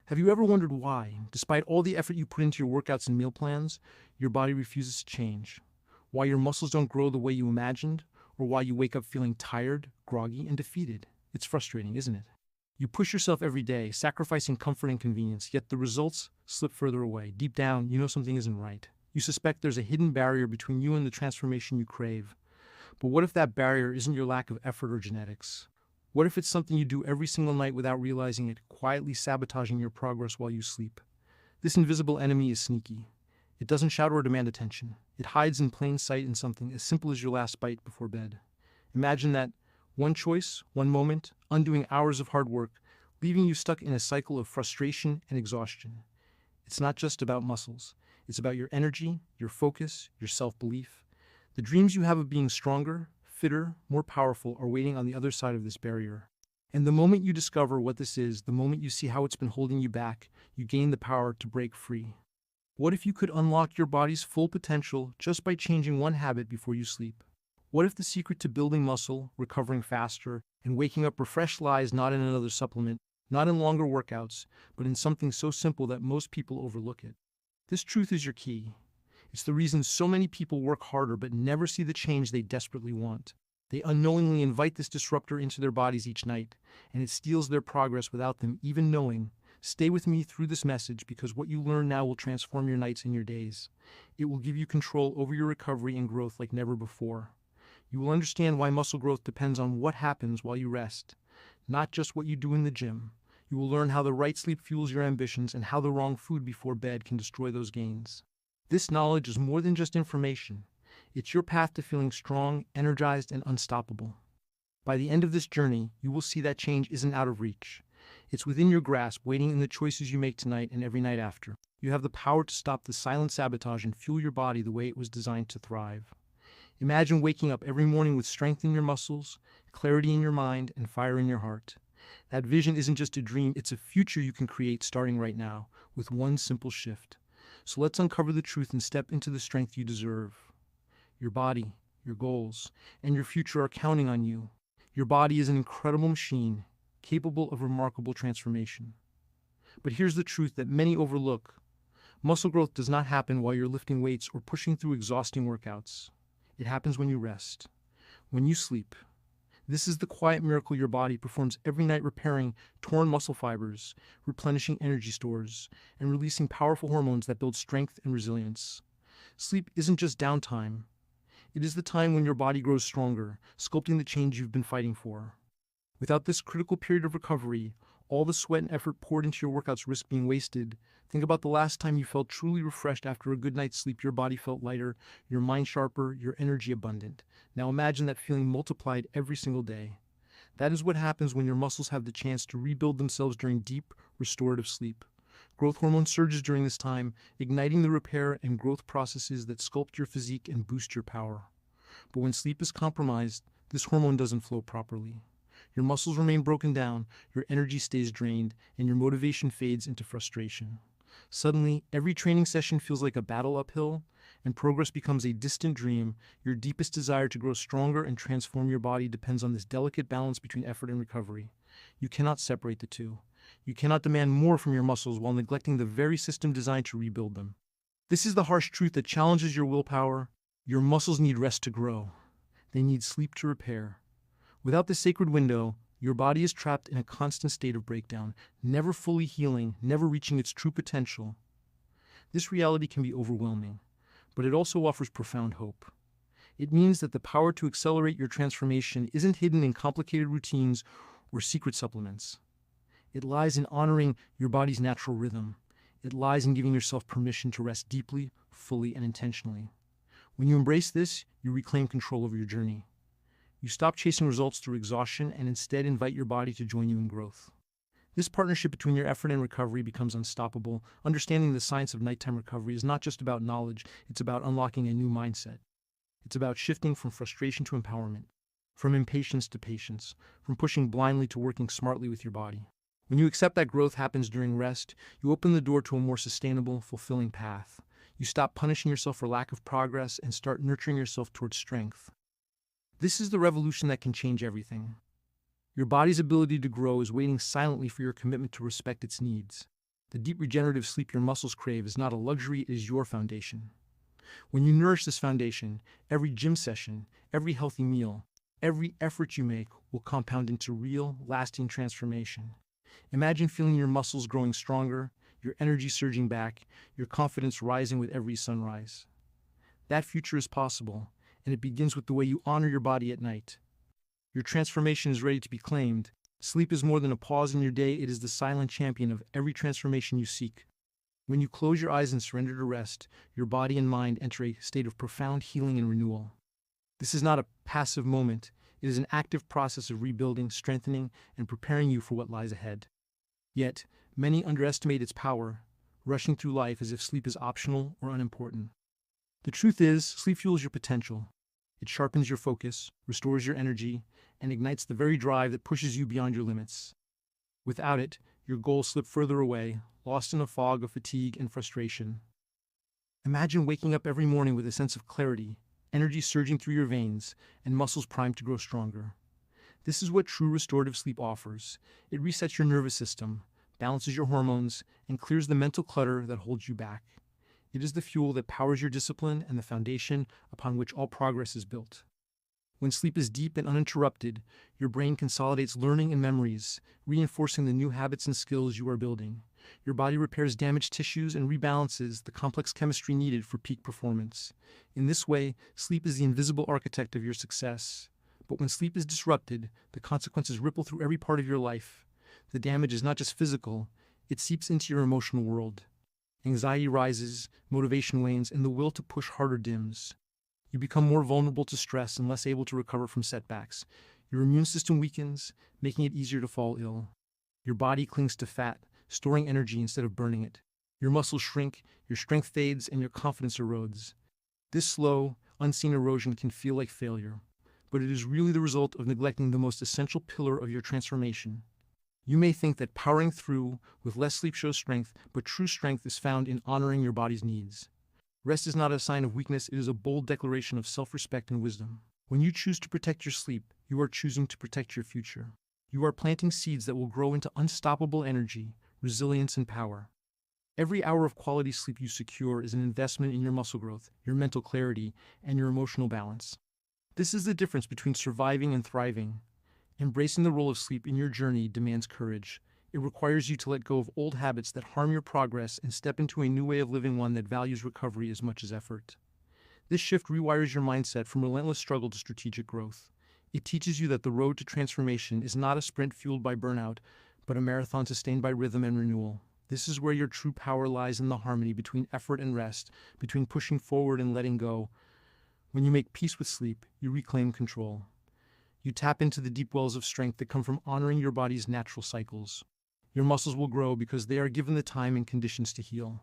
Have you ever wondered why, despite all the effort you put into your workouts and meal plans, your body refuses to change? Why your muscles don't grow the way you imagined? Or why you wake up feeling tired, groggy, and defeated? It's frustrating, isn't it? You push yourself every day, sacrificing comfort and convenience, yet the results slip further away. Deep down, you know something isn't right. You suspect there's a hidden barrier between you and the transformation you crave. But what if that barrier isn't your lack of effort or genetics? What if it's something you do every single night without realizing it, quietly sabotaging your progress while you sleep? This invisible enemy is sneaky. It doesn't shout or demand attention. It hides in plain sight in something as simple as your last bite before bed. Imagine that one choice, one moment, undoing hours of hard work, leaving you stuck in a cycle of frustration and exhaustion. It's not just about muscles. It's about your energy, your focus, your self-belief. The dreams you have of being stronger, fitter, more powerful are waiting on the other side of this barrier. And the moment you discover what this is, the moment you see how it's been holding you back, you gain the power to break free. What if you could unlock your body's full potential just by changing one habit before you sleep? What if the secret to building muscle, recovering faster, and waking up refreshed lies not in another supplement, not in longer workouts, but in something so simple that most people overlook it? This truth is your key. It's the reason so many people work harder but never see the change they desperately want. They unknowingly invite this disruptor into their bodies each night, and it steals their progress without them even knowing. Stay with me through this message because what you learn now will transform your nights and your days. It will give you control over your recovery and growth like never before. You will understand why muscle growth depends on what happens while you rest, not just what you do in the gym. You will learn how the right sleep fuels your ambitions and how the wrong food before bed can destroy those gains. This knowledge is more than just information. It's your path to feeling strong, energized, and unstoppable. By the end of this journey, you will see that change isn't out of reach. It's within your grasp, waiting in the choices you make tonight and every night after. You have the power to stop the silent sabotage and fuel your body the way it was designed to thrive. Imagine waking up every morning with strength in your muscles, clarity in your mind, and fire in your heart. That vision isn't just a dream, it's a future you can create starting right now, with one simple shift. So let's uncover the truth and step into the strength you deserve. Your body, your goals, and your future are counting on you. Your body is an incredible machine, capable of remarkable transformation. But here's the truth that many overlook. Muscle growth does not happen while you're lifting weights or pushing through exhausting workouts. It happens when you rest, when you sleep. This is the quiet miracle your body performs every night, repairing torn muscle fibers, replenishing energy stores, and releasing powerful hormones that build strength and resilience. Sleep isn't just downtime. It is the time when your body grows stronger, sculpting the change you've been fighting for. Without this critical period of recovery, all the sweat and effort poured into your workouts risk being wasted. Think about the last time you felt truly refreshed after a good night's sleep. Your body felt lighter, your mind sharper, your energy abundant. Now imagine that feeling multiplied every single day. That is what happens when your muscles have the chance to rebuild themselves during deep, restorative sleep. Growth hormone surges during this time, igniting the repair and growth processes that sculpt your physique and boost your power. But when sleep is compromised, this hormone doesn't flow properly. Your muscles remain broken down, your energy stays drained, and your motivation fades into frustration. Suddenly, every training session feels like a battle uphill, and progress becomes a distant dream. Your deepest desire to grow stronger and transform your body depends on this delicate balance between effort and recovery. You cannot separate the two. You cannot demand more from your muscles while neglecting the very system designed to rebuild them. This is the harsh truth that challenges your willpower. Your muscles need rest to grow. They need sleep to repair. Without this sacred window, your body is trapped in a constant state of breakdown, never fully healing, never reaching its true potential. This reality can be overwhelming, but it also offers profound hope. It means that the power to accelerate your transformation isn't hidden in complicated routines or secret supplements. It lies in honoring your body's natural rhythm. It lies in giving yourself permission to rest deeply, fully, and intentionally. When you embrace this, you reclaim control over your journey. You stop chasing results through exhaustion and instead invite your body to join you in growth. This partnership between your effort and recovery becomes unstoppable. Understanding the science of nighttime recovery is not just about knowledge, it's about unlocking a new mindset. It's about shifting from frustration to empowerment, from impatience to patience, from pushing blindly to working smartly with your body. When you accept that growth happens during rest, you open the door to a more sustainable, fulfilling path. You stop punishing yourself for lack of progress and start nurturing yourself towards strength. This is the revolution that can change everything. Your body's ability to grow is waiting silently for your commitment to respect its needs. The deep regenerative sleep your muscles crave is not a luxury, it is your foundation. When you nourish this foundation, every gym session, every healthy meal, every effort you make will compound into real, lasting transformation. Imagine feeling your muscles growing stronger, your energy surging back, your confidence rising with every sunrise. That future is possible, and it begins with the way you honor your body at night. Your transformation is ready to be claimed. Sleep is more than a pause in your day, it is the silent champion of every transformation you seek. When you close your eyes and surrender to rest, your body and mind enter a state of profound healing and renewal. This is not a passive moment, it is an active process of rebuilding, strengthening, and preparing you for what lies ahead. Yet, many underestimate its power, rushing through life as if sleep is optional or unimportant. The truth is, sleep fuels your potential. It sharpens your focus, restores your energy, and ignites the very drive that pushes you beyond your limits. Without it, your goals slip further away, lost in a fog of fatigue and frustration. Imagine waking up every morning with a sense of clarity, energy surging through your veins, and muscles primed to grow stronger. This is what true restorative sleep offers. It resets your nervous system, balances your hormones, and clears the mental clutter that holds you back. It is the fuel that powers your discipline and the foundation upon which all progress is built. When sleep is deep and uninterrupted, your brain consolidates learning and memories, reinforcing the new habits and skills you are building. Your body repairs damaged tissues and rebalances the complex chemistry needed for peak performance. In this way, sleep is the invisible architect of your success. But when sleep is disrupted, the consequences ripple through every part of your life. The damage is not just physical, it seeps into your emotional world. Anxiety rises, motivation wanes, and the will to push harder dims. You become more vulnerable to stress and less able to recover from setbacks. Your immune system weakens, making it easier to fall ill. Your body clings to fat, storing energy instead of burning it. Your muscles shrink, your strength fades, and your confidence erodes. This slow, unseen erosion can feel like failure, but it is really the result of neglecting the most essential pillar of your transformation. You may think that powering through with less sleep shows strength, but true strength is found in honoring your body's needs. Rest is not a sign of weakness, it is a bold declaration of self-respect and wisdom. When you choose to protect your sleep, you are choosing to protect your future. You are planting seeds that will grow into unstoppable energy, resilience, and power. Every hour of quality sleep you secure is an investment in your muscle growth, your mental clarity, and your emotional balance. This is the difference between surviving and thriving. Embracing the role of sleep in your journey demands courage. It requires you to let go of old habits that harm your progress and step into a new way of living, one that values recovery as much as effort. This shift rewires your mindset from relentless struggle to strategic growth. It teaches you that the road to transformation is not a sprint fueled by burnout, but a marathon sustained by rhythm and renewal. This is where your true power lies, in the harmony between effort and rest, between pushing forward and letting go. When you make peace with sleep, you reclaim control. You tap into the deep wells of strength that come from honoring your body's natural cycles. Your muscles will grow because they are given the time and conditions to heal.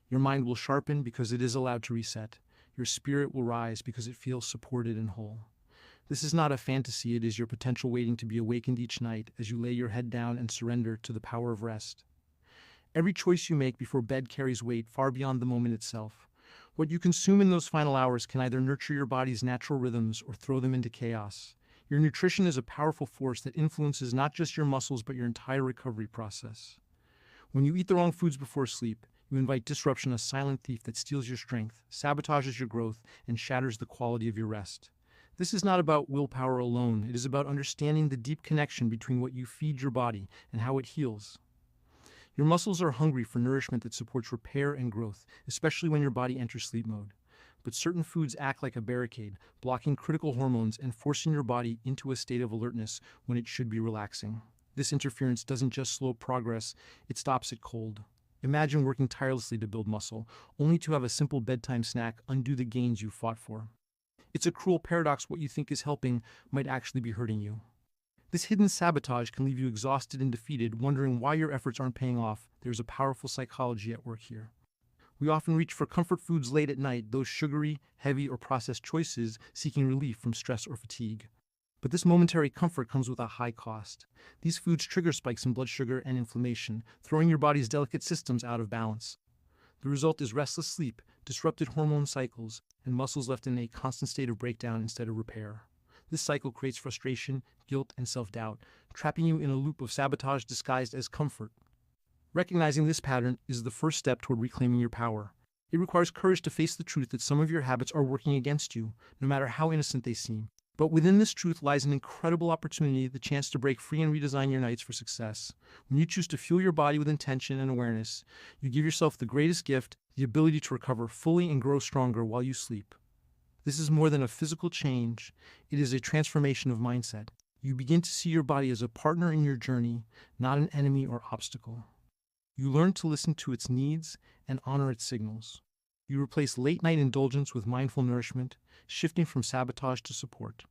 Your mind will sharpen because it is allowed to reset. Your spirit will rise because it feels supported and whole. This is not a fantasy, it is your potential waiting to be awakened each night as you lay your head down and surrender to the power of rest. Every choice you make before bed carries weight far beyond the moment itself. What you consume in those final hours can either nurture your body's natural rhythms or throw them into chaos. Your nutrition is a powerful force that influences not just your muscles but your entire recovery process. When you eat the wrong foods before sleep, you invite disruption, a silent thief that steals your strength, sabotages your growth, and shatters the quality of your rest. This is not about willpower alone. It is about understanding the deep connection between what you feed your body and how it heals. Your muscles are hungry for nourishment that supports repair and growth, especially when your body enters sleep mode. But certain foods act like a barricade, blocking critical hormones and forcing your body into a state of alertness when it should be relaxing. This interference doesn't just slow progress, it stops it cold. Imagine working tirelessly to build muscle, only to have a simple bedtime snack undo the gains you fought for. It's a cruel paradox. What you think is helping might actually be hurting you. This hidden sabotage can leave you exhausted and defeated, wondering why your efforts aren't paying off. There's a powerful psychology at work here. We often reach for comfort foods late at night, those sugary, heavy, or processed choices, seeking relief from stress or fatigue. But this momentary comfort comes with a high cost. These foods trigger spikes in blood sugar and inflammation, throwing your body's delicate systems out of balance. The result is restless sleep, disrupted hormone cycles, and muscles left in a constant state of breakdown instead of repair. This cycle creates frustration, guilt, and self-doubt, trapping you in a loop of sabotage disguised as comfort. Recognizing this pattern is the first step toward reclaiming your power. It requires courage to face the truth that some of your habits are working against you, no matter how innocent they seem. But within this truth lies an incredible opportunity, the chance to break free and redesign your nights for success. When you choose to fuel your body with intention and awareness, you give yourself the greatest gift, the ability to recover fully and grow stronger while you sleep. This is more than a physical change, it is a transformation of mindset. You begin to see your body as a partner in your journey, not an enemy or obstacle. You learn to listen to its needs and honor its signals. You replace late-night indulgence with mindful nourishment, shifting from sabotage to support.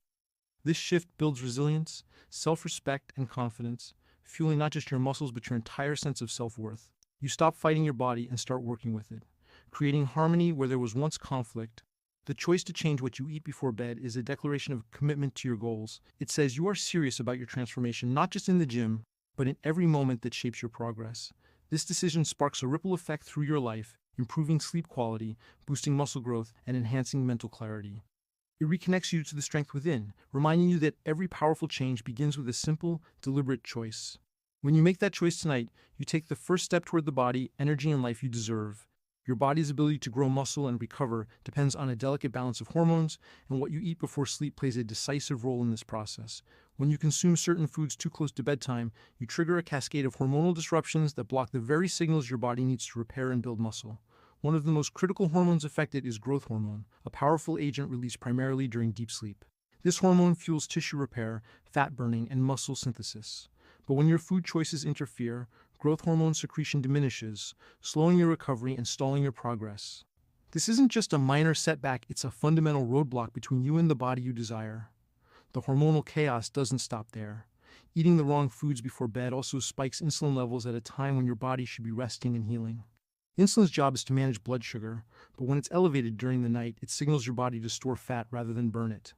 This shift builds resilience, self-respect, and confidence, fueling not just your muscles but your entire sense of self-worth. You stop fighting your body and start working with it, creating harmony where there was once conflict. The choice to change what you eat before bed is a declaration of commitment to your goals. It says you are serious about your transformation, not just in the gym, but in every moment that shapes your progress. This decision sparks a ripple effect through your life, improving sleep quality, boosting muscle growth, and enhancing mental clarity. It reconnects you to the strength within, reminding you that every powerful change begins with a simple, deliberate choice. When you make that choice tonight, you take the first step toward the body, energy, and life you deserve. Your body's ability to grow muscle and recover depends on a delicate balance of hormones, and what you eat before sleep plays a decisive role in this process. When you consume certain foods too close to bedtime, you trigger a cascade of hormonal disruptions that block the very signals your body needs to repair and build muscle. One of the most critical hormones affected is growth hormone, a powerful agent released primarily during deep sleep. This hormone fuels tissue repair, fat burning, and muscle synthesis. But when your food choices interfere, growth hormone secretion diminishes, slowing your recovery and stalling your progress. This isn't just a minor setback, it's a fundamental roadblock between you and the body you desire. The hormonal chaos doesn't stop there. Eating the wrong foods before bed also spikes insulin levels at a time when your body should be resting and healing. Insulin's job is to manage blood sugar, but when it's elevated during the night, it signals your body to store fat rather than burn it.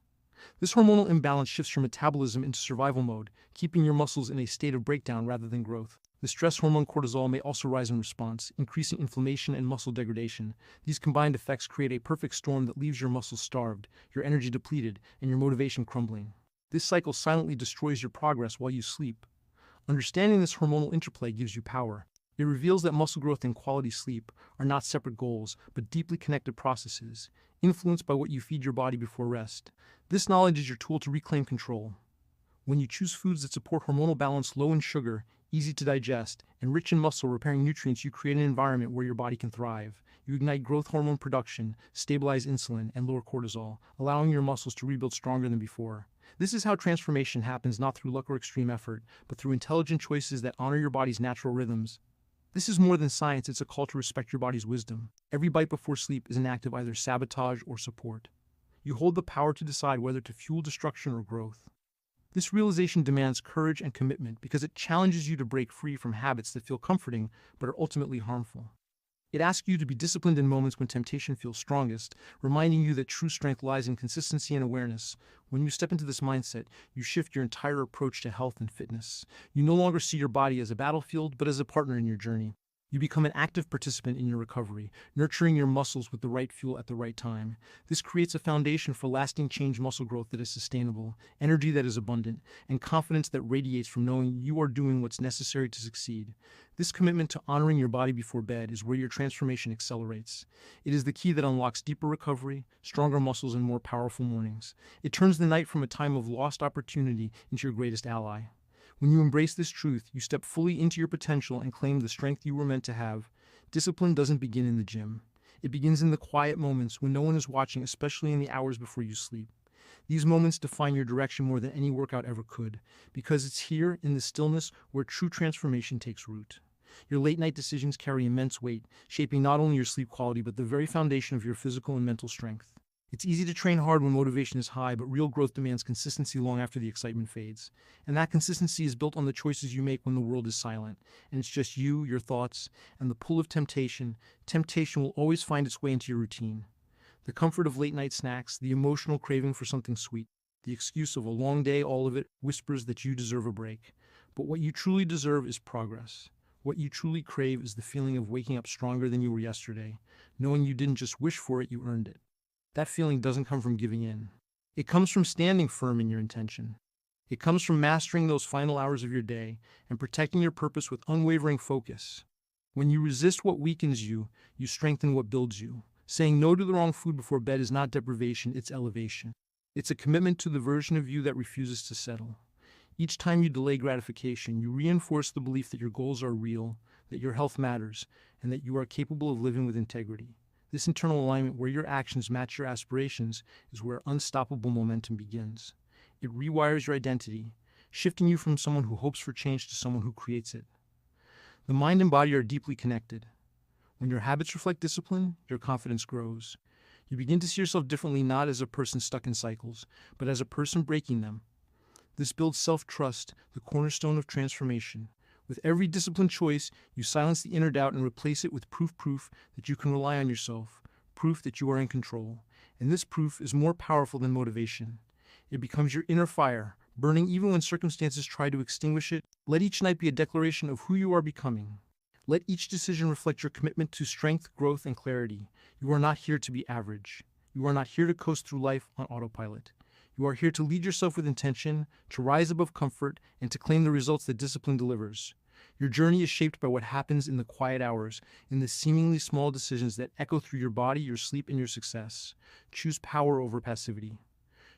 This hormonal imbalance shifts your metabolism into survival mode, keeping your muscles in a state of breakdown rather than growth. The stress hormone cortisol may also rise in response, increasing inflammation and muscle degradation. These combined effects create a perfect storm that leaves your muscles starved, your energy depleted, and your motivation crumbling. This cycle silently destroys your progress while you sleep. Understanding this hormonal interplay gives you power. It reveals that muscle growth and quality sleep are not separate goals, but deeply connected processes, influenced by what you feed your body before rest. This knowledge is your tool to reclaim control. When you choose foods that support hormonal balance, low in sugar, easy to digest, and rich in muscle-repairing nutrients, you create an environment where your body can thrive. You ignite growth hormone production, stabilize insulin, and lower cortisol, allowing your muscles to rebuild stronger than before. This is how transformation happens, not through luck or extreme effort, but through intelligent choices that honor your body's natural rhythms. This is more than science, it's a call to respect your body's wisdom. Every bite before sleep is an act of either sabotage or support. You hold the power to decide whether to fuel destruction or growth. This realization demands courage and commitment because it challenges you to break free from habits that feel comforting but are ultimately harmful. It asks you to be disciplined in moments when temptation feels strongest, reminding you that true strength lies in consistency and awareness. When you step into this mindset, you shift your entire approach to health and fitness. You no longer see your body as a battlefield, but as a partner in your journey. You become an active participant in your recovery, nurturing your muscles with the right fuel at the right time. This creates a foundation for lasting change, muscle growth that is sustainable, energy that is abundant, and confidence that radiates from knowing you are doing what's necessary to succeed. This commitment to honoring your body before bed is where your transformation accelerates. It is the key that unlocks deeper recovery, stronger muscles, and more powerful mornings. It turns the night from a time of lost opportunity into your greatest ally. When you embrace this truth, you step fully into your potential and claim the strength you were meant to have. Discipline doesn't begin in the gym. It begins in the quiet moments when no one is watching, especially in the hours before you sleep. These moments define your direction more than any workout ever could, because it's here in the stillness where true transformation takes root. Your late-night decisions carry immense weight, shaping not only your sleep quality but the very foundation of your physical and mental strength. It's easy to train hard when motivation is high, but real growth demands consistency long after the excitement fades. And that consistency is built on the choices you make when the world is silent, and it's just you, your thoughts, and the pull of temptation. Temptation will always find its way into your routine. The comfort of late-night snacks, the emotional craving for something sweet, the excuse of a long day, all of it whispers that you deserve a break. But what you truly deserve is progress. What you truly crave is the feeling of waking up stronger than you were yesterday, knowing you didn't just wish for it, you earned it. That feeling doesn't come from giving in. It comes from standing firm in your intention. It comes from mastering those final hours of your day and protecting your purpose with unwavering focus. When you resist what weakens you, you strengthen what builds you. Saying no to the wrong food before bed is not deprivation, it's elevation. It's a commitment to the version of you that refuses to settle. Each time you delay gratification, you reinforce the belief that your goals are real, that your health matters, and that you are capable of living with integrity. This internal alignment where your actions match your aspirations is where unstoppable momentum begins. It rewires your identity, shifting you from someone who hopes for change to someone who creates it. The mind and body are deeply connected. When your habits reflect discipline, your confidence grows. You begin to see yourself differently, not as a person stuck in cycles, but as a person breaking them. This builds self-trust, the cornerstone of transformation. With every disciplined choice, you silence the inner doubt and replace it with proof that you can rely on yourself, proof that you are in control. And this proof is more powerful than motivation. It becomes your inner fire, burning even when circumstances try to extinguish it. Let each night be a declaration of who you are becoming. Let each decision reflect your commitment to strength, growth, and clarity. You are not here to be average. You are not here to coast through life on autopilot. You are here to lead yourself with intention, to rise above comfort, and to claim the results that discipline delivers. Your journey is shaped by what happens in the quiet hours, in the seemingly small decisions that echo through your body, your sleep, and your success. Choose power over passivity.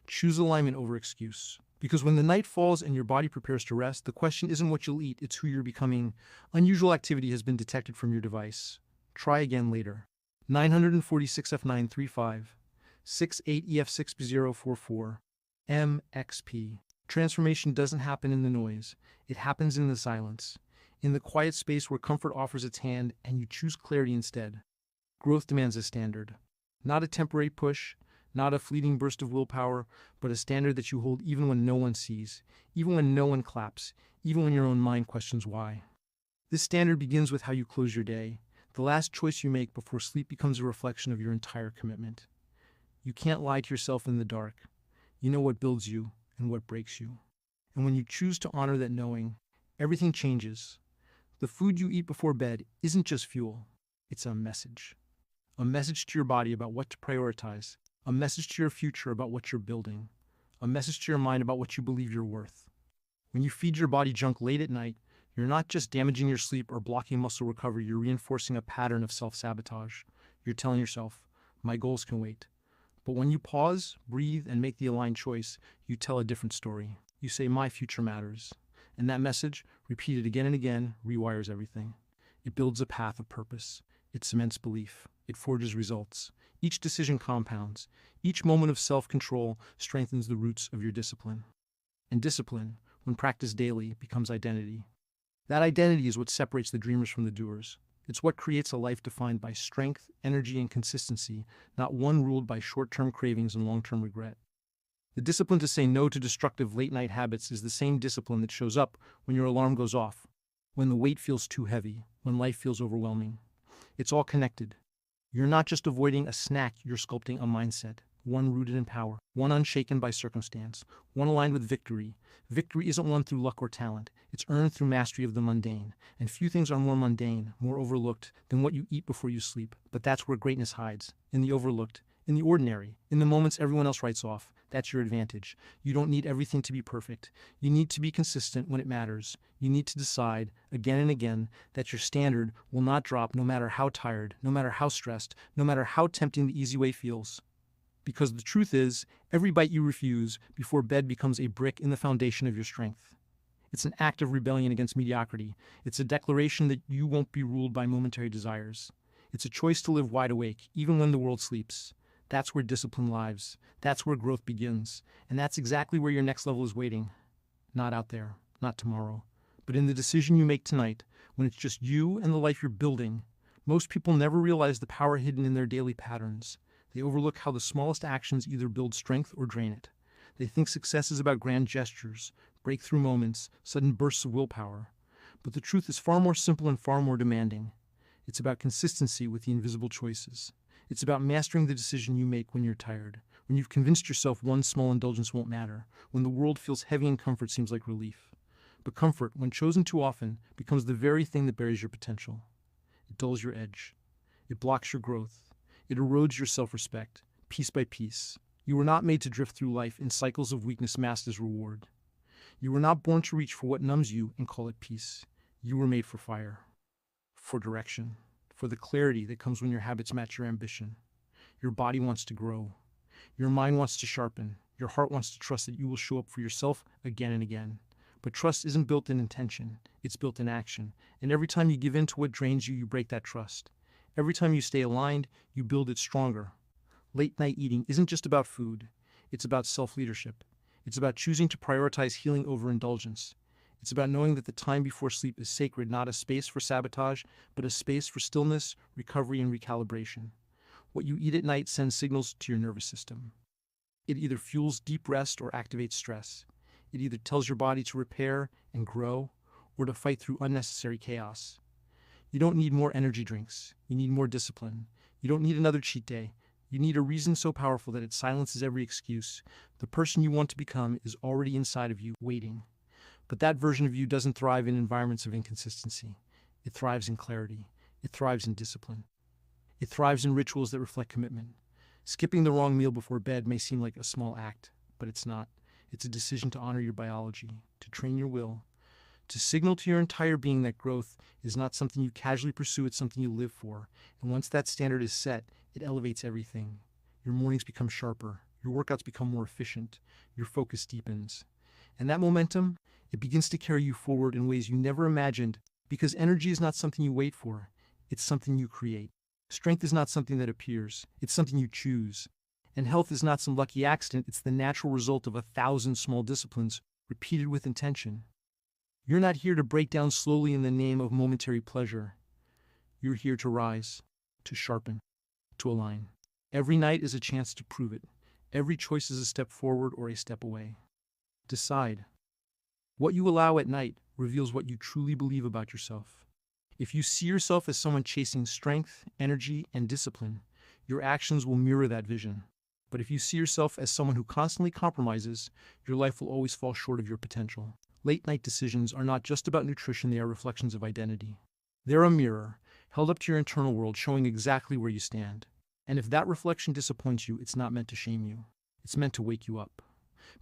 Choose alignment over excuse. Because when the night falls and your body prepares to rest, the question isn't what you'll eat, it's who you're becoming. Unusual activity has been detected from your device. Try again later. 946F935, 68EF6B044, MXP. Transformation doesn't happen in the noise. It happens in the silence. In the quiet space where comfort offers its hand and you choose clarity instead. Growth demands a standard. Not a temporary push, not a fleeting burst of willpower, but a standard that you hold even when no one sees, even when no one claps, even when your own mind questions why. This standard begins with how you close your day, the last choice you make before sleep becomes a reflection of your entire commitment. You can't lie to yourself in the dark. You know what builds you and what breaks you. And when you choose to honor that knowing, everything changes. The food you eat before bed isn't just fuel, it's a message. A message to your body about what to prioritize, a message to your future about what you're building, a message to your mind about what you believe you're worth. When you feed your body junk late at night, you're not just damaging your sleep or blocking muscle recovery, you're reinforcing a pattern of self-sabotage. You're telling yourself, my goals can wait. But when you pause, breathe, and make the aligned choice, you tell a different story. You say, my future matters. And that message, repeated again and again, rewires everything. It builds a path of purpose. It cements belief. It forges results. Each decision compounds. Each moment of self-control strengthens the roots of your discipline. And discipline, when practiced daily, becomes identity. That identity is what separates the dreamers from the doers. It's what creates a life defined by strength, energy, and consistency, not one ruled by short-term cravings and long-term regret. The discipline to say no to destructive late-night habits is the same discipline that shows up when your alarm goes off, when the weight feels too heavy, when life feels overwhelming. It's all connected. You're not just avoiding a snack, you're sculpting a mindset, one rooted in power, one unshaken by circumstance, one aligned with victory. Victory isn't won through luck or talent. It's earned through mastery of the mundane. And few things are more mundane, more overlooked than what you eat before you sleep. But that's where greatness hides, in the overlooked, in the ordinary, in the moments everyone else writes off. That's your advantage. You don't need everything to be perfect. You need to be consistent when it matters. You need to decide, again and again, that your standard will not drop no matter how tired, no matter how stressed, no matter how tempting the easy way feels. Because the truth is, every bite you refuse before bed becomes a brick in the foundation of your strength. It's an act of rebellion against mediocrity. It's a declaration that you won't be ruled by momentary desires. It's a choice to live wide awake, even when the world sleeps. That's where discipline lives. That's where growth begins. And that's exactly where your next level is waiting. Not out there, not tomorrow, but in the decision you make tonight, when it's just you and the life you're building. Most people never realize the power hidden in their daily patterns. They overlook how the smallest actions either build strength or drain it. They think success is about grand gestures, breakthrough moments, sudden bursts of willpower. But the truth is far more simple and far more demanding. It's about consistency with the invisible choices. It's about mastering the decision you make when you're tired, when you've convinced yourself one small indulgence won't matter, when the world feels heavy and comfort seems like relief. But comfort, when chosen too often, becomes the very thing that buries your potential. It dulls your edge. It blocks your growth. It erodes your self-respect, piece by piece. You were not made to drift through life in cycles of weakness masked as reward. You were not born to reach for what numbs you and call it peace. You were made for fire. for direction, for the clarity that comes when your habits match your ambition. Your body wants to grow. Your mind wants to sharpen. Your heart wants to trust that you will show up for yourself again and again. But trust isn't built in intention, it's built in action. And every time you give in to what drains you, you break that trust. Every time you stay aligned, you build it stronger. Late night eating isn't just about food, it's about self-leadership. It's about choosing to prioritize healing over indulgence. It's about knowing that the time before sleep is sacred, not a space for sabotage, but a space for stillness, recovery, and recalibration. What you eat at night sends signals to your nervous system. It either fuels deep rest or activates stress. It either tells your body to repair and grow or to fight through unnecessary chaos. You don't need more energy drinks. You need more discipline. You don't need another cheat day. You need a reason so powerful that it silences every excuse. The person you want to become is already inside of you, waiting. But that version of you doesn't thrive in environments of inconsistency. It thrives in clarity. It thrives in discipline. It thrives in rituals that reflect commitment. Skipping the wrong meal before bed may seem like a small act, but it's not. It's a decision to honor your biology, to train your will, to signal to your entire being that growth is not something you casually pursue, it's something you live for. And once that standard is set, it elevates everything. Your mornings become sharper, your workouts become more efficient, your focus deepens. And that momentum, it begins to carry you forward in ways you never imagined, because energy is not something you wait for, it's something you create. Strength is not something that appears, it's something you choose. And health is not some lucky accident, it's the natural result of 1,000 small disciplines repeated with intention. You're not here to break down slowly in the name of momentary pleasure. You're here to rise, to sharpen, to align. Every night is a chance to prove it. Every choice is a step forward or a step away. Decide. What you allow at night reveals what you truly believe about yourself. If you see yourself as someone chasing strength, energy, and discipline, your actions will mirror that vision. But if you see yourself as someone who constantly compromises, your life will always fall short of your potential. Late-night decisions are not just about nutrition, they are reflections of identity. They're a mirror, held up to your internal world, showing exactly where you stand. And if that reflection disappoints you, it's not meant to shame you. It's meant to wake you up.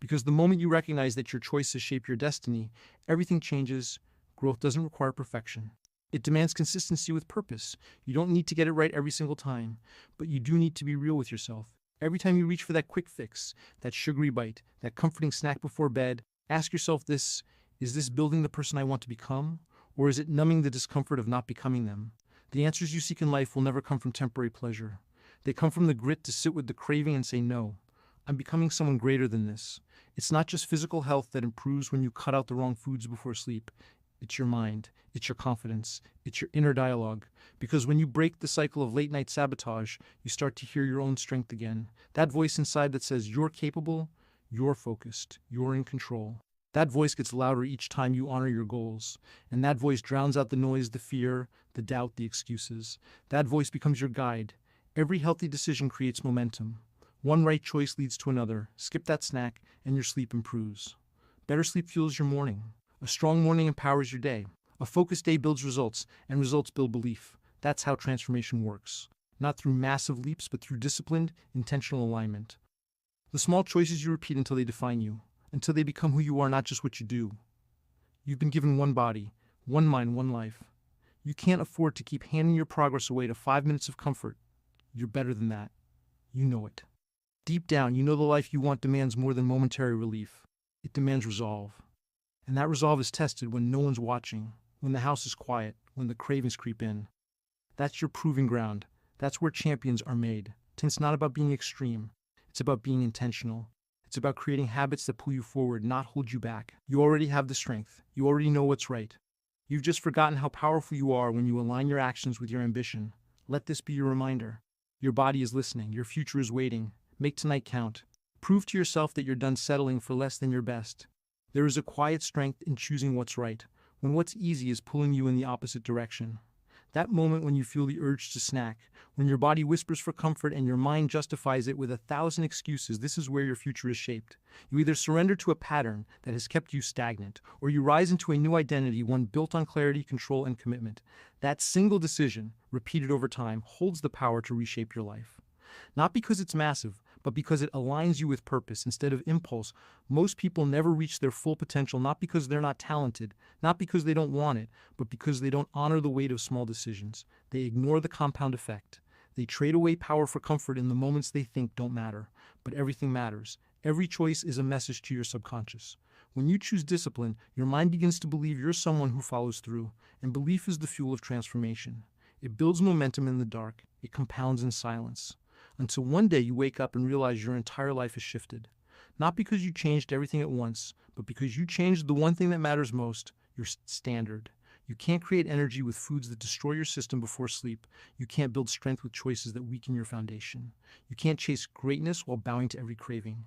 Because the moment you recognize that your choices shape your destiny, everything changes. Growth doesn't require perfection. It demands consistency with purpose. You don't need to get it right every single time, but you do need to be real with yourself. Every time you reach for that quick fix, that sugary bite, that comforting snack before bed, ask yourself this: is this building the person I want to become? Or is it numbing the discomfort of not becoming them? The answers you seek in life will never come from temporary pleasure. They come from the grit to sit with the craving and say, no, I'm becoming someone greater than this. It's not just physical health that improves when you cut out the wrong foods before sleep. It's your mind, it's your confidence, it's your inner dialogue. Because when you break the cycle of late-night sabotage, you start to hear your own strength again. That voice inside that says you're capable, you're focused, you're in control. That voice gets louder each time you honor your goals. And that voice drowns out the noise, the fear, the doubt, the excuses. That voice becomes your guide. Every healthy decision creates momentum. One right choice leads to another. Skip that snack, and your sleep improves. Better sleep fuels your morning. A strong morning empowers your day. A focused day builds results, and results build belief. That's how transformation works. Not through massive leaps, but through disciplined, intentional alignment. The small choices you repeat until they define you, until they become who you are, not just what you do. You've been given one body, one mind, one life. You can't afford to keep handing your progress away to 5 minutes of comfort. You're better than that. You know it. Deep down, you know the life you want demands more than momentary relief. It demands resolve. And that resolve is tested when no one's watching, when the house is quiet, when the cravings creep in. That's your proving ground. That's where champions are made. It's not about being extreme. It's about being intentional. It's about creating habits that pull you forward, not hold you back. You already have the strength. You already know what's right. You've just forgotten how powerful you are when you align your actions with your ambition. Let this be your reminder. Your body is listening. Your future is waiting. Make tonight count. Prove to yourself that you're done settling for less than your best. There is a quiet strength in choosing what's right, when what's easy is pulling you in the opposite direction. That moment when you feel the urge to snack, when your body whispers for comfort and your mind justifies it with 1,000 excuses, this is where your future is shaped. You either surrender to a pattern that has kept you stagnant, or you rise into a new identity, one built on clarity, control, and commitment. That single decision, repeated over time, holds the power to reshape your life. Not because it's massive, but because it aligns you with purpose instead of impulse. Most people never reach their full potential, not because they're not talented, not because they don't want it, but because they don't honor the weight of small decisions. They ignore the compound effect. They trade away power for comfort in the moments they think don't matter. But everything matters. Every choice is a message to your subconscious. When you choose discipline, your mind begins to believe you're someone who follows through, and belief is the fuel of transformation. It builds momentum in the dark. It compounds in silence. Until one day you wake up and realize your entire life has shifted. Not because you changed everything at once, but because you changed the one thing that matters most, your standard. You can't create energy with foods that destroy your system before sleep. You can't build strength with choices that weaken your foundation. You can't chase greatness while bowing to every craving.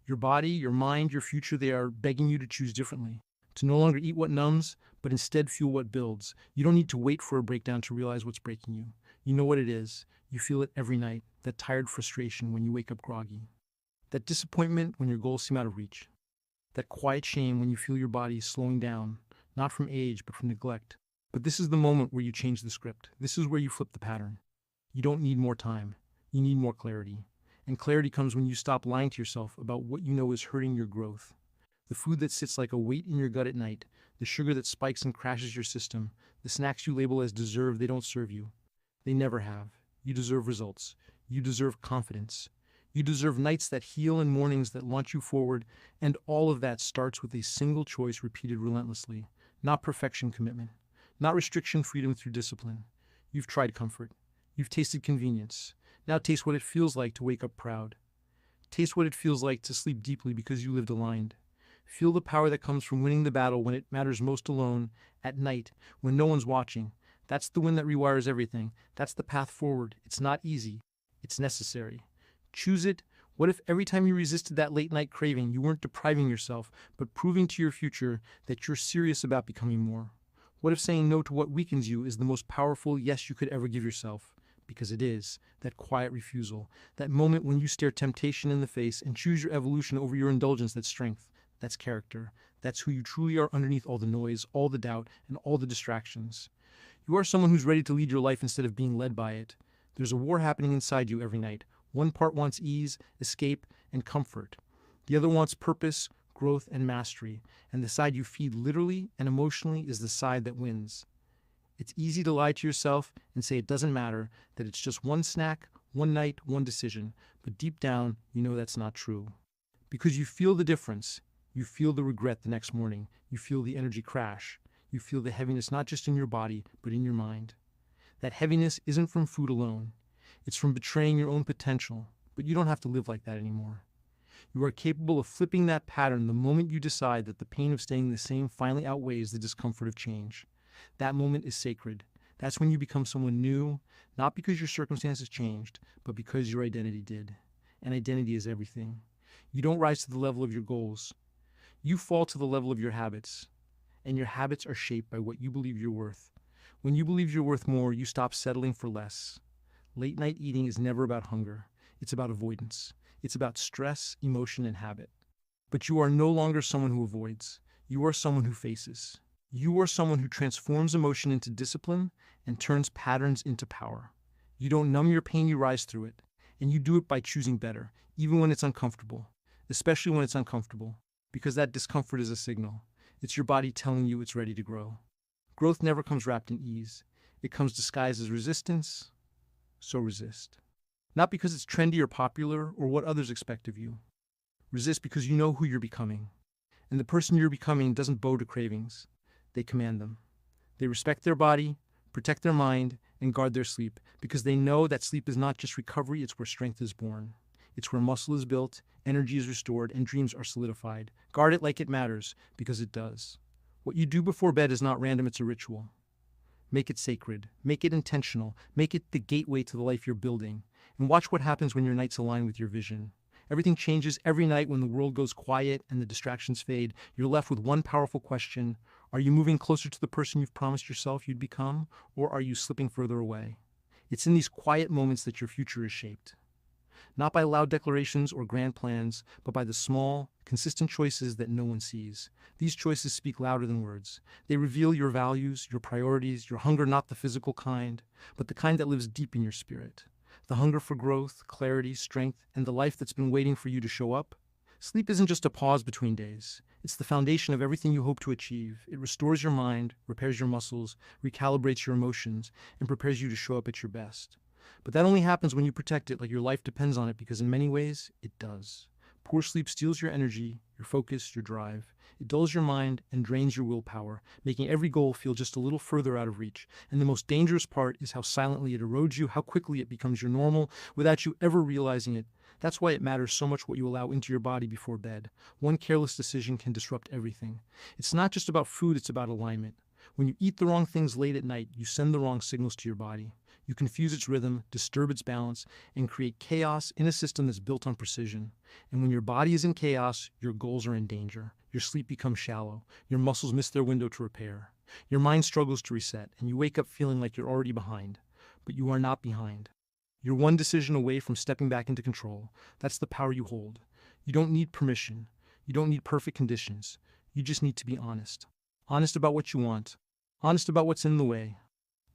Your body, your mind, your future, they are begging you to choose differently. To no longer eat what numbs, but instead fuel what builds. You don't need to wait for a breakdown to realize what's breaking you. You know what it is. You feel it every night. That tired frustration when you wake up groggy. That disappointment when your goals seem out of reach. That quiet shame when you feel your body slowing down, not from age, but from neglect. But this is the moment where you change the script. This is where you flip the pattern. You don't need more time. You need more clarity. And clarity comes when you stop lying to yourself about what you know is hurting your growth. The food that sits like a weight in your gut at night, the sugar that spikes and crashes your system, the snacks you label as deserve, they don't serve you. They never have. You deserve results. You deserve confidence. You deserve nights that heal and mornings that launch you forward, and all of that starts with a single choice repeated relentlessly. Not perfection commitment. Not restriction freedom through discipline. You've tried comfort. You've tasted convenience. Now taste what it feels like to wake up proud. Taste what it feels like to sleep deeply because you lived aligned. Feel the power that comes from winning the battle when it matters most alone, at night, when no one's watching. That's the win that rewires everything. That's the path forward. It's not easy. It's necessary. Choose it. What if every time you resisted that late night craving, you weren't depriving yourself, but proving to your future that you're serious about becoming more? What if saying no to what weakens you is the most powerful yes you could ever give yourself? Because it is. That quiet refusal. That moment when you stare temptation in the face and choose your evolution over your indulgence. That's strength. That's character. That's who you truly are underneath all the noise, all the doubt, and all the distractions. You are someone who's ready to lead your life instead of being led by it. There's a war happening inside you every night. One part wants ease, escape, and comfort. The other wants purpose, growth, and mastery. And the side you feed literally and emotionally is the side that wins. It's easy to lie to yourself and say it doesn't matter, that it's just one snack, one night, one decision. But deep down, you know that's not true. Because you feel the difference. You feel the regret the next morning. You feel the energy crash. You feel the heaviness not just in your body, but in your mind. That heaviness isn't from food alone. It's from betraying your own potential. But you don't have to live like that anymore. You are capable of flipping that pattern the moment you decide that the pain of staying the same finally outweighs the discomfort of change. That moment is sacred. That's when you become someone new, not because your circumstances changed, but because your identity did. And identity is everything. You don't rise to the level of your goals. You fall to the level of your habits. And your habits are shaped by what you believe you're worth. When you believe you're worth more, you stop settling for less. Late night eating is never about hunger. It's about avoidance. It's about stress, emotion, and habit. But you are no longer someone who avoids. You are someone who faces. You are someone who transforms emotion into discipline and turns patterns into power. You don't numb your pain, you rise through it. And you do it by choosing better, even when it's uncomfortable. Especially when it's uncomfortable. Because that discomfort is a signal. It's your body telling you it's ready to grow. Growth never comes wrapped in ease. It comes disguised as resistance. So resist. Not because it's trendy or popular or what others expect of you. Resist because you know who you're becoming. And the person you're becoming doesn't bow to cravings. They command them. They respect their body, protect their mind, and guard their sleep because they know that sleep is not just recovery, it's where strength is born. It's where muscle is built, energy is restored, and dreams are solidified. Guard it like it matters, because it does. What you do before bed is not random, it's a ritual. Make it sacred. Make it intentional. Make it the gateway to the life you're building. And watch what happens when your nights align with your vision. Everything changes every night when the world goes quiet and the distractions fade. You're left with one powerful question. Are you moving closer to the person you've promised yourself you'd become, or are you slipping further away? It's in these quiet moments that your future is shaped. Not by loud declarations or grand plans, but by the small, consistent choices that no one sees. These choices speak louder than words. They reveal your values, your priorities, your hunger, not the physical kind, but the kind that lives deep in your spirit. the hunger for growth, clarity, strength, and the life that's been waiting for you to show up. Sleep isn't just a pause between days. It's the foundation of everything you hope to achieve. It restores your mind, repairs your muscles, recalibrates your emotions, and prepares you to show up at your best. But that only happens when you protect it like your life depends on it, because in many ways, it does. Poor sleep steals your energy, your focus, your drive. It dulls your mind and drains your willpower, making every goal feel just a little further out of reach. And the most dangerous part is how silently it erodes you, how quickly it becomes your normal without you ever realizing it. That's why it matters so much what you allow into your body before bed. One careless decision can disrupt everything. It's not just about food, it's about alignment. When you eat the wrong things late at night, you send the wrong signals to your body. You confuse its rhythm, disturb its balance, and create chaos in a system that's built on precision. And when your body is in chaos, your goals are in danger. Your sleep becomes shallow. Your muscles miss their window to repair. Your mind struggles to reset, and you wake up feeling like you're already behind. But you are not behind. You're one decision away from stepping back into control. That's the power you hold. You don't need permission. You don't need perfect conditions. You just need to be honest. Honest about what you want. Honest about what's in the way.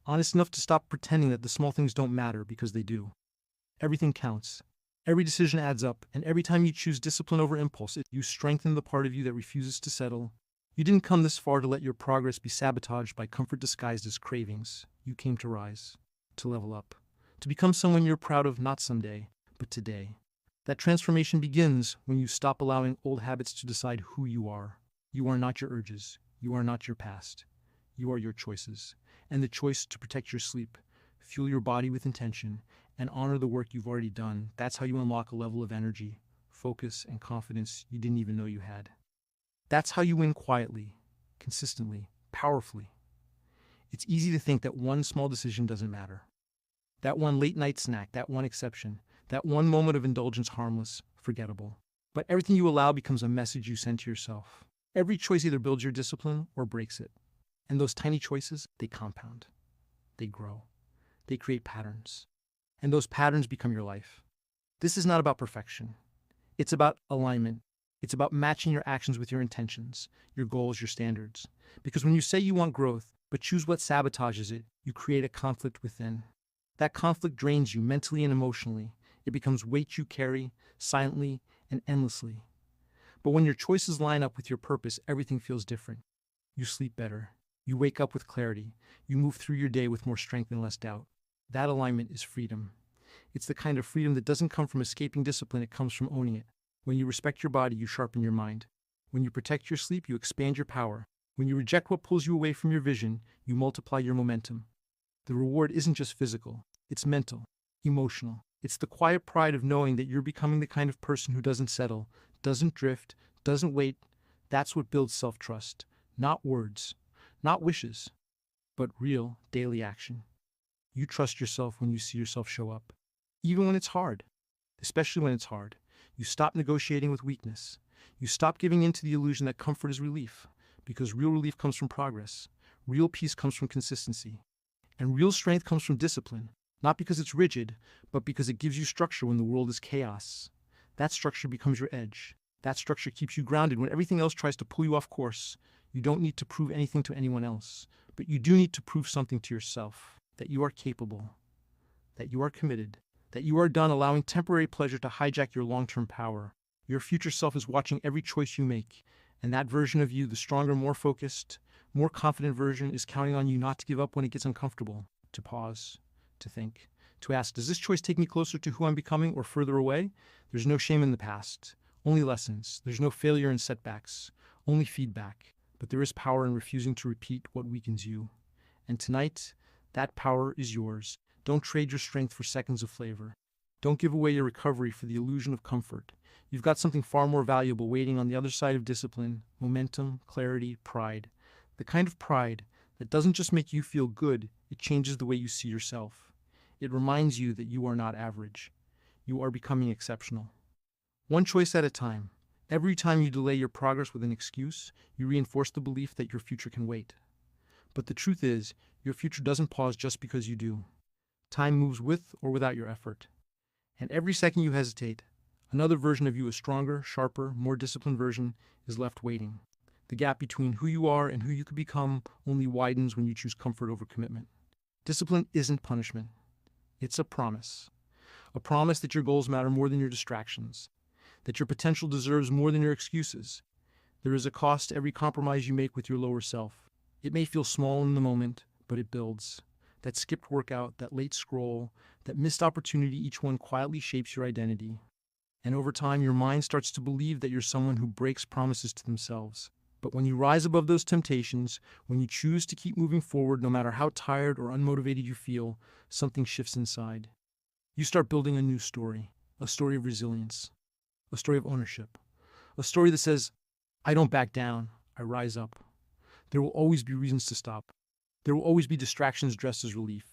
Honest enough to stop pretending that the small things don't matter, because they do. Everything counts. Every decision adds up, and every time you choose discipline over impulse, you strengthen the part of you that refuses to settle. You didn't come this far to let your progress be sabotaged by comfort disguised as cravings. You came to rise, to level up, to become someone you're proud of, not someday, but today. That transformation begins when you stop allowing old habits to decide who you are. You are not your urges. You are not your past. You are your choices. And the choice to protect your sleep, fuel your body with intention, and honor the work you've already done, that's how you unlock a level of energy, focus, and confidence you didn't even know you had. That's how you win quietly, consistently, powerfully. It's easy to think that one small decision doesn't matter. That one late night snack, that one exception, that one moment of indulgence, harmless, forgettable. But everything you allow becomes a message you send to yourself. Every choice either builds your discipline or breaks it. And those tiny choices, they compound. They grow. They create patterns. And those patterns become your life. This is not about perfection. It's about alignment. It's about matching your actions with your intentions, your goals, your standards. Because when you say you want growth, but choose what sabotages it, you create a conflict within. That conflict drains you mentally and emotionally. It becomes weight you carry, silently and endlessly. But when your choices line up with your purpose, everything feels different. You sleep better. You wake up with clarity. You move through your day with more strength and less doubt. That alignment is freedom. It's the kind of freedom that doesn't come from escaping discipline, it comes from owning it. When you respect your body, you sharpen your mind. When you protect your sleep, you expand your power. When you reject what pulls you away from your vision, you multiply your momentum. The reward isn't just physical, it's mental, emotional. It's the quiet pride of knowing that you're becoming the kind of person who doesn't settle, doesn't drift, doesn't wait. That's what builds self-trust. Not words, not wishes, but real daily action. You trust yourself when you see yourself show up. Even when it's hard, especially when it's hard. You stop negotiating with weakness. You stop giving in to the illusion that comfort is relief, because real relief comes from progress. Real peace comes from consistency. And real strength comes from discipline, not because it's rigid, but because it gives you structure when the world is chaos. That structure becomes your edge. That structure keeps you grounded when everything else tries to pull you off course. You don't need to prove anything to anyone else, but you do need to prove something to yourself, that you are capable, that you are committed, that you are done allowing temporary pleasure to hijack your long-term power. Your future self is watching every choice you make, and that version of you, the stronger, more focused, more confident version, is counting on you not to give up when it gets uncomfortable, to pause, to think, to ask, does this choice take me closer to who I'm becoming or further away? There's no shame in the past, only lessons. There's no failure in setbacks, only feedback. But there is power in refusing to repeat what weakens you. And tonight, that power is yours. Don't trade your strength for seconds of flavor. Don't give away your recovery for the illusion of comfort. You've got something far more valuable waiting on the other side of discipline, momentum, clarity, pride. The kind of pride that doesn't just make you feel good, it changes the way you see yourself. It reminds you that you are not average. You are becoming exceptional. One choice at a time. Every time you delay your progress with an excuse, you reinforce the belief that your future can wait. But the truth is, your future doesn't pause just because you do. Time moves with or without your effort. And every second you hesitate, another version of you, a stronger, sharper, more disciplined version, is left waiting. The gap between who you are and who you could become only widens when you choose comfort over commitment. Discipline isn't punishment. It's a promise. A promise that your goals matter more than your distractions, that your potential deserves more than your excuses. There is a cost to every compromise you make with your lower self. It may feel small in the moment, but it builds. That skipped workout, that late scroll, that missed opportunity, each one quietly shapes your identity. And over time, your mind starts to believe that you're someone who breaks promises to themselves. But when you rise above those temptations, when you choose to keep moving forward no matter how tired or unmotivated you feel, something shifts inside. You start building a new story, a story of resilience, a story of ownership, a story that says, I don't back down, I rise up. There will always be reasons to stop. There will always be distractions dressed as relief.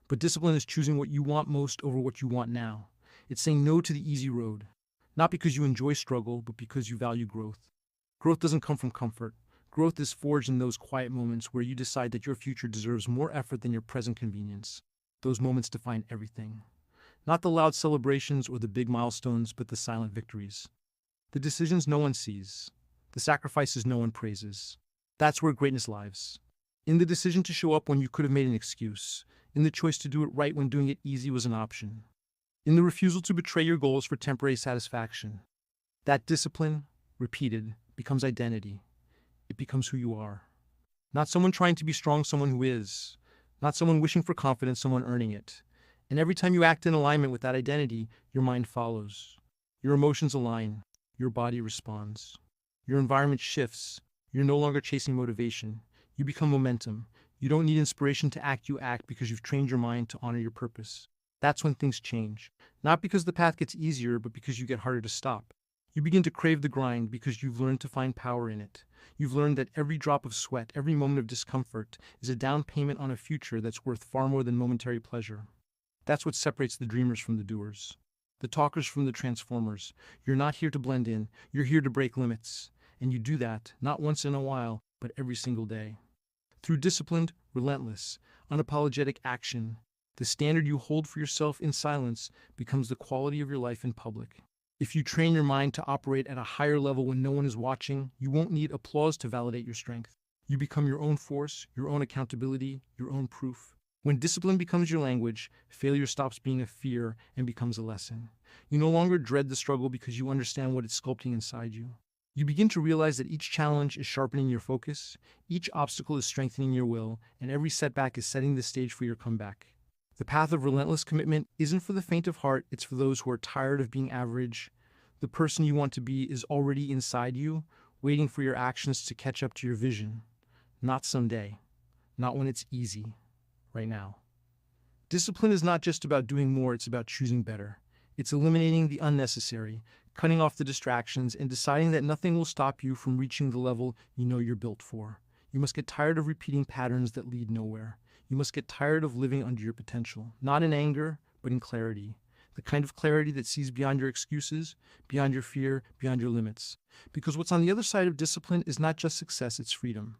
But discipline is choosing what you want most over what you want now. It's saying no to the easy road, not because you enjoy struggle, but because you value growth. Growth doesn't come from comfort. Growth is forged in those quiet moments where you decide that your future deserves more effort than your present convenience. Those moments define everything. Not the loud celebrations or the big milestones, but the silent victories. The decisions no one sees. The sacrifices no one praises. That's where greatness lies. In the decision to show up when you could have made an excuse. In the choice to do it right when doing it easy was an option. In the refusal to betray your goals for temporary satisfaction. That discipline, repeated, becomes identity. It becomes who you are. Not someone trying to be strong, someone who is. Not someone wishing for confidence, someone earning it. And every time you act in alignment with that identity, your mind follows. Your emotions align. Your body responds. Your environment shifts. You're no longer chasing motivation. You become momentum. You don't need inspiration to act, you act because you've trained your mind to honor your purpose. That's when things change. Not because the path gets easier, but because you get harder to stop. You begin to crave the grind because you've learned to find power in it. You've learned that every drop of sweat, every moment of discomfort is a down payment on a future that's worth far more than momentary pleasure. That's what separates the dreamers from the doers, the talkers from the transformers. You're not here to blend in, you're here to break limits. And you do that, not once in a while, but every single day. Through disciplined, relentless, unapologetic action, the standard you hold for yourself in silence becomes the quality of your life in public. If you train your mind to operate at a higher level when no one is watching, you won't need applause to validate your strength. You become your own force, your own accountability, your own proof. When discipline becomes your language, failure stops being a fear and becomes a lesson. You no longer dread the struggle because you understand what it's sculpting inside you. You begin to realize that each challenge is sharpening your focus, each obstacle is strengthening your will, and every setback is setting the stage for your comeback. The path of relentless commitment isn't for the faint of heart, it's for those who are tired of being average. The person you want to be is already inside you, waiting for your actions to catch up to your vision. Not someday. Not when it's easy. Right now. Discipline is not just about doing more, it's about choosing better. It's eliminating the unnecessary, cutting off the distractions, and deciding that nothing will stop you from reaching the level you know you're built for. You must get tired of repeating patterns that lead nowhere. You must get tired of living under your potential, not in anger, but in clarity. The kind of clarity that sees beyond your excuses, beyond your fear, beyond your limits. Because what's on the other side of discipline is not just success, it's freedom.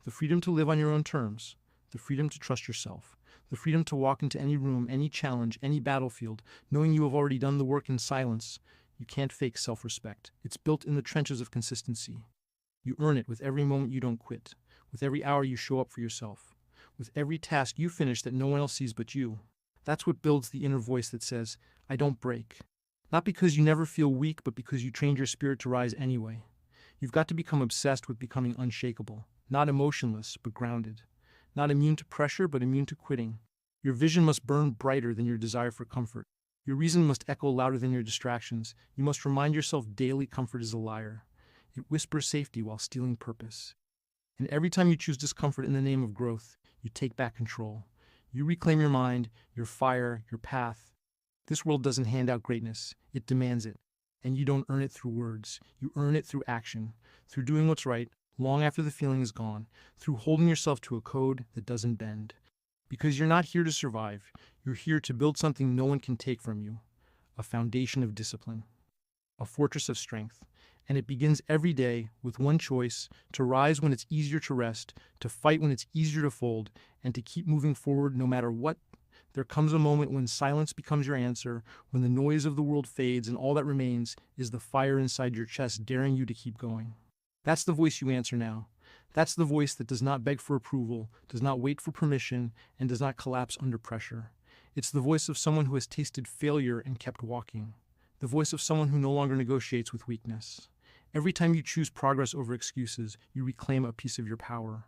The freedom to live on your own terms. The freedom to trust yourself. The freedom to walk into any room, any challenge, any battlefield, knowing you have already done the work in silence. You can't fake self-respect. It's built in the trenches of consistency. You earn it with every moment you don't quit, with every hour you show up for yourself, with every task you finish that no one else sees but you. That's what builds the inner voice that says, I don't break. Not because you never feel weak, but because you trained your spirit to rise anyway. You've got to become obsessed with becoming unshakable, not emotionless, but grounded. Not immune to pressure, but immune to quitting. Your vision must burn brighter than your desire for comfort. Your reason must echo louder than your distractions. You must remind yourself daily comfort is a liar. It whispers safety while stealing purpose. And every time you choose discomfort in the name of growth, you take back control. You reclaim your mind, your fire, your path. This world doesn't hand out greatness. It demands it. And you don't earn it through words. You earn it through action, through doing what's right, long after the feeling is gone, through holding yourself to a code that doesn't bend. Because you're not here to survive. You're here to build something no one can take from you. A foundation of discipline. A fortress of strength. And it begins every day with one choice: to rise when it's easier to rest, to fight when it's easier to fold, and to keep moving forward no matter what. There comes a moment when silence becomes your answer, when the noise of the world fades and all that remains is the fire inside your chest daring you to keep going. That's the voice you answer now. That's the voice that does not beg for approval, does not wait for permission, and does not collapse under pressure. It's the voice of someone who has tasted failure and kept walking. The voice of someone who no longer negotiates with weakness. Every time you choose progress over excuses, you reclaim a piece of your power.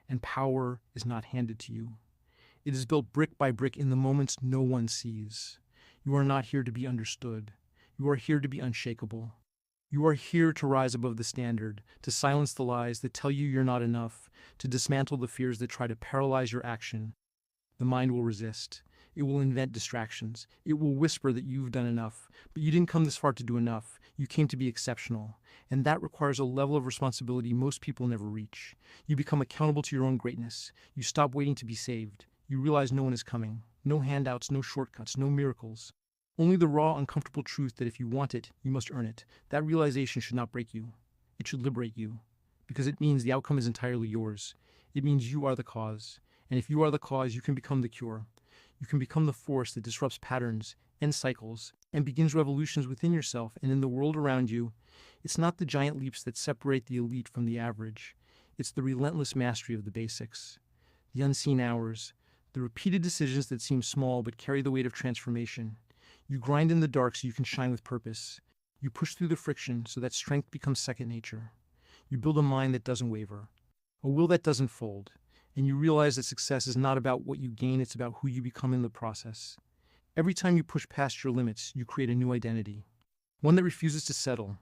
And power is not handed to you. It is built brick by brick in the moments no one sees. You are not here to be understood. You are here to be unshakable. You are here to rise above the standard, to silence the lies that tell you you're not enough, to dismantle the fears that try to paralyze your action. The mind will resist. It will invent distractions. It will whisper that you've done enough, but you didn't come this far to do enough. You came to be exceptional. And that requires a level of responsibility most people never reach. You become accountable to your own greatness. You stop waiting to be saved. You realize no one is coming. No handouts, no shortcuts, no miracles. Only the raw, uncomfortable truth that if you want it, you must earn it. That realization should not break you. It should liberate you. Because it means the outcome is entirely yours. It means you are the cause. And if you are the cause, you can become the cure. You can become the force that disrupts patterns and cycles and begins revolutions within yourself and in the world around you. It's not the giant leaps that separate the elite from the average. It's the relentless mastery of the basics. The unseen hours. The repeated decisions that seem small but carry the weight of transformation. You grind in the dark so you can shine with purpose. You push through the friction so that strength becomes second nature. You build a mind that doesn't waver, a will that doesn't fold, and you realize that success is not about what you gain, it's about who you become in the process. Every time you push past your limits, you create a new identity. One that refuses to settle.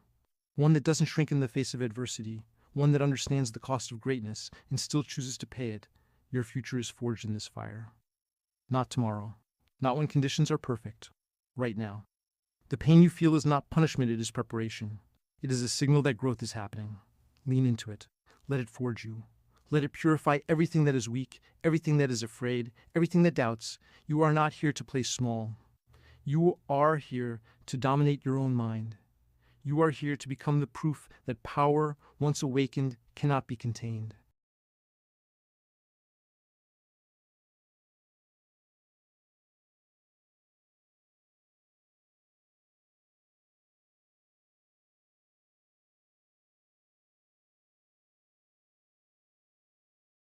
One that doesn't shrink in the face of adversity. One that understands the cost of greatness and still chooses to pay it. Your future is forged in this fire. Not tomorrow. Not when conditions are perfect. Right now. The pain you feel is not punishment, it is preparation. It is a signal that growth is happening. Lean into it. Let it forge you. Let it purify everything that is weak, everything that is afraid, everything that doubts. You are not here to play small. You are here to dominate your own mind. You are here to become the proof that power, once awakened, cannot be contained.